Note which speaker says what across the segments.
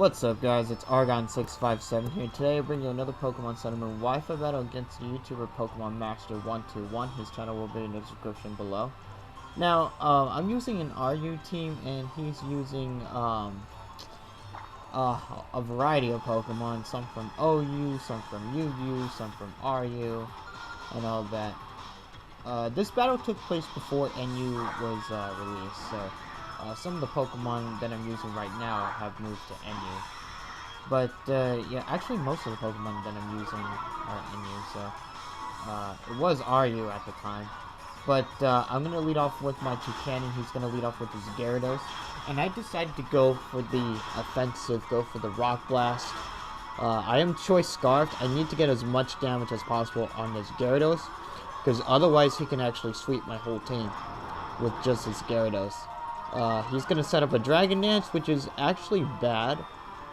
Speaker 1: What's up, guys? It's Argon657 here. Today I bring you another Pokemon Sun and Moon Wi-Fi battle against the YouTuber Pokemon Master121. His channel will be in the description below. Now, I'm using an RU team, and he's using a variety of Pokemon. Some from OU, some from UU, some from RU, and all that. This battle took place before NU was released, so some of the Pokemon that I'm using right now have moved to NU. But, yeah, actually most of the Pokemon that I'm using are NU, so, it was RU at the time. But, I'm gonna lead off with my Toucannon. He's gonna lead off with his Gyarados. And I decided to go for the offensive, go for the Rock Blast. I am Choice Scarfed. I need to get as much damage as possible on this Gyarados, because otherwise he can actually sweep my whole team with just his Gyarados. He's going to set up a Dragon Dance, which is actually bad.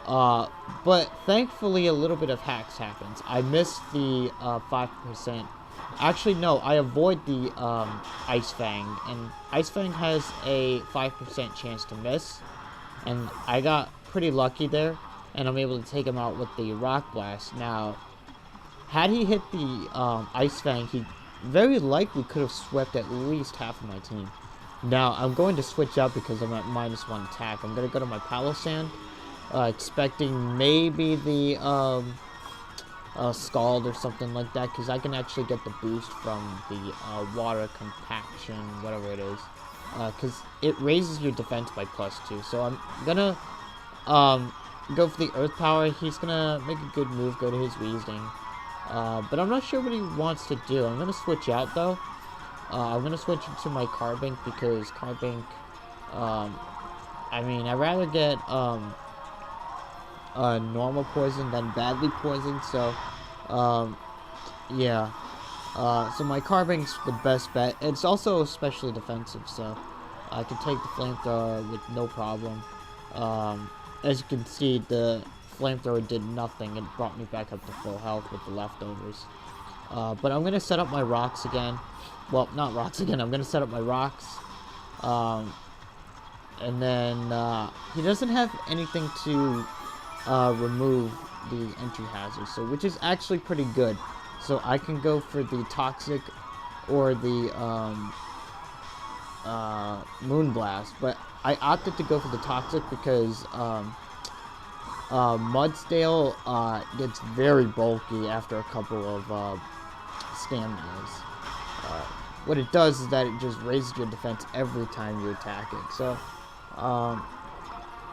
Speaker 1: But thankfully a little bit of hacks happens. I missed the 5%. Actually, no, I avoid the Ice Fang. And Ice Fang has a 5% chance to miss. And I got pretty lucky there. And I'm able to take him out with the Rock Blast. Now, had he hit the Ice Fang, he very likely could have swept at least half of my team. Now, I'm going to switch up because I'm at -1 attack. I'm going to go to my Palossand, expecting maybe the Scald or something like that, because I can actually get the boost from the Water Compaction, whatever it is, because it raises your defense by +2. So I'm going to go for the Earth Power. He's going to make a good move, go to his Weezing, but I'm not sure what he wants to do. I'm going to switch out, though. I'm going to switch to my Carbink because Carbink, I mean, I'd rather get normal poison than badly poisoned, so, yeah. So my Carbink's the best bet. It's also especially defensive, so I can take the Flamethrower with no problem. As you can see, the Flamethrower did nothing. It brought me back up to full health with the leftovers. But I'm going to set up my rocks again. Well, not rocks again. I'm going to set up my rocks. And then he doesn't have anything to remove the entry hazards, so which is actually pretty good. So I can go for the Toxic or the Moonblast. But I opted to go for the Toxic because Mudsdale gets very bulky after a couple of stamina. What it does is that it just raises your defense every time you attack it. So,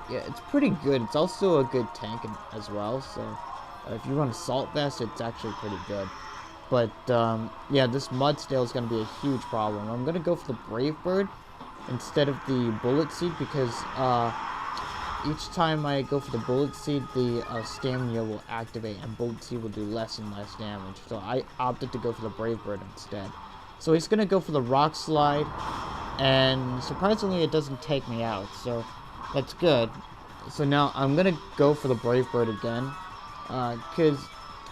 Speaker 1: yeah, it's pretty good. It's also a good tank as well. So, if you run Assault Vest, it's actually pretty good. But, yeah, this Mudsdale is going to be a huge problem. I'm going to go for the Brave Bird instead of the Bullet Seed because, each time I go for the Bullet Seed, the Stamina will activate, and Bullet Seed will do less and less damage. So I opted to go for the Brave Bird instead. So he's going to go for the Rock Slide, and surprisingly it doesn't take me out, so that's good. So now I'm going to go for the Brave Bird again, because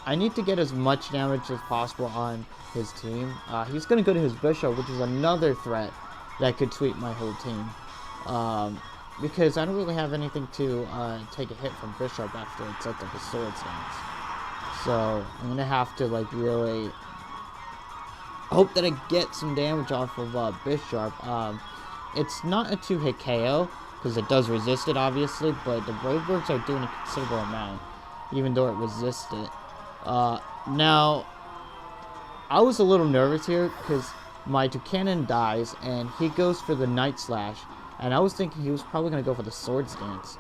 Speaker 1: I need to get as much damage as possible on his team. He's going to go to his Bishop, which is another threat that could sweep my whole team. Because I don't really have anything to take a hit from Bishop after it sets up a Sword Stance. So I'm going to have to, like, really hope that I get some damage off of Bishop. It's not a 2-hit KO, because it does resist it, obviously, but the Brave Birds are doing a considerable amount, even though it resists it. Now, I was a little nervous here, because my Toucannon dies, and he goes for the Night Slash. And I was thinking he was probably going to go for the Sword Stance,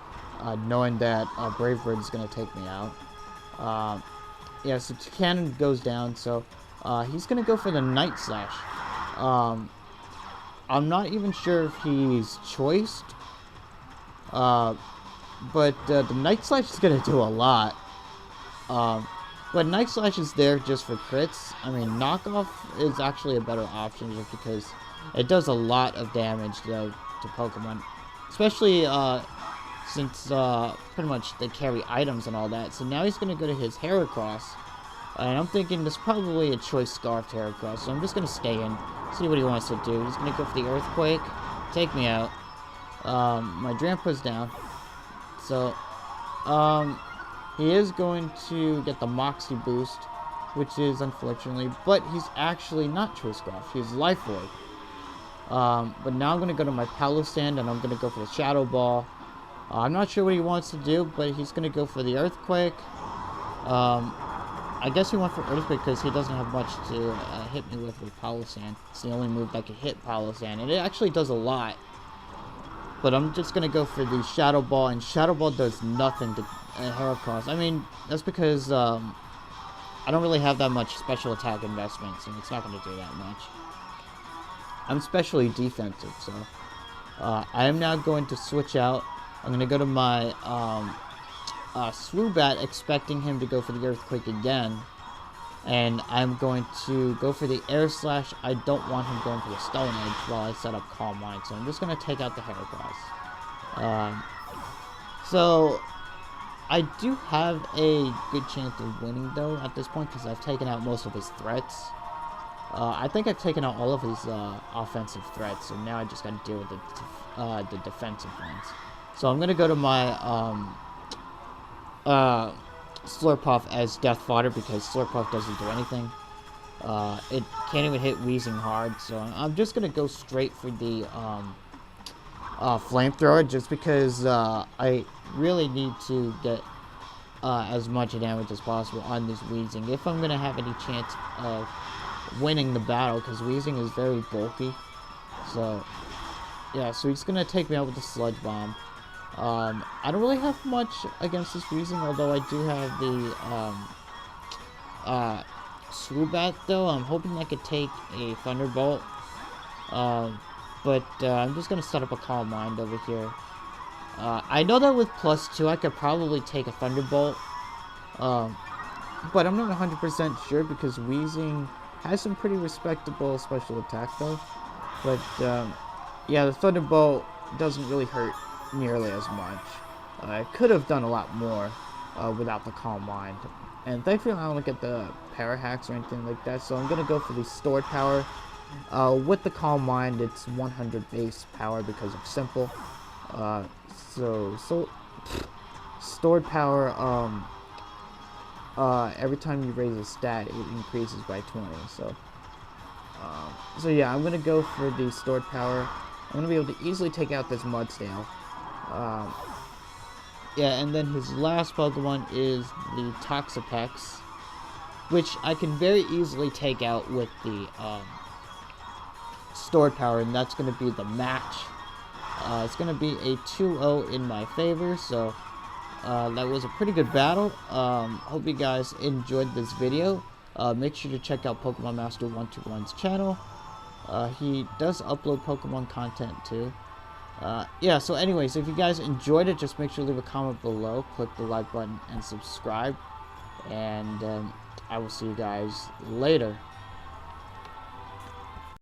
Speaker 1: knowing that Brave Bird is going to take me out. Yeah, so Toucannon goes down, so he's going to go for the Night Slash. I'm not even sure if he's choiced, but the Night Slash is going to do a lot. But Night Slash is there just for crits. I mean, Knockoff is actually a better option just because it does a lot of damage, though, to Pokemon, especially since pretty much they carry items and all that. So now he's going to go to his Heracross, and I'm thinking this is probably a Choice Scarfed Heracross, so I'm just going to stay in, see what he wants to do. He's going to go for the Earthquake, take me out. My Drampa's down, so he is going to get the Moxie boost, which is unfortunately, but he's actually not Choice Scarf. He's Life Orb. But now I'm going to go to my Palo Sand, and I'm going to go for the Shadow Ball. I'm not sure what he wants to do, but he's going to go for the Earthquake. I guess he went for Earthquake because he doesn't have much to hit me with Palo Sand. It's the only move that can hit Palo Sand, and it actually does a lot. But I'm just going to go for the Shadow Ball, and Shadow Ball does nothing to Heracross. I mean, that's because I don't really have that much special attack investments, and it's not going to do that much. I'm especially defensive, so I am now going to switch out. I'm going to go to my Swoobat, expecting him to go for the Earthquake again. And I'm going to go for the Air Slash. I don't want him going for the Stone Edge while I set up Calm Mind, so I'm just going to take out the Heracross. So I do have a good chance of winning, though, at this point, because I've taken out most of his threats. I think I've taken out all of his offensive threats, so now I just got to deal with the defensive ones. So I'm going to go to my Slurpuff as Death Fodder, because Slurpuff doesn't do anything. It can't even hit Weezing hard, so I'm just going to go straight for the Flamethrower, just because I really need to get as much damage as possible on this Weezing if I'm going to have any chance of winning the battle, because Weezing is very bulky. So yeah, so he's going to take me out with the Sludge Bomb. I don't really have much against this Weezing, although I do have the Swoobat, though. I'm hoping I could take a Thunderbolt. But I'm just going to set up a Calm Mind over here. I know that with +2 I could probably take a Thunderbolt. But I'm not 100% sure, because Weezing has some pretty respectable special attack, though. But yeah, the Thunderbolt doesn't really hurt nearly as much. I could have done a lot more without the Calm Mind. And thankfully I don't get the Power Hacks or anything like that, so I'm going to go for the Stored Power. With the Calm Mind, it's 100 base power because of Simple. So Stored Power, every time you raise a stat, it increases by 20. So yeah, I'm going to go for the Stored Power. I'm going to be able to easily take out this Mudsdale. Yeah, and then his last Pokemon is the Toxapex, which I can very easily take out with the Stored Power, and that's going to be the match. It's going to be a 2-0 in my favor, so that was a pretty good battle. Hope you guys enjoyed this video. Make sure to check out Pokemon Master121's channel. He does upload Pokemon content too. Yeah, so anyways, if you guys enjoyed it, just make sure to leave a comment below, click the like button, and subscribe. And I will see you guys later.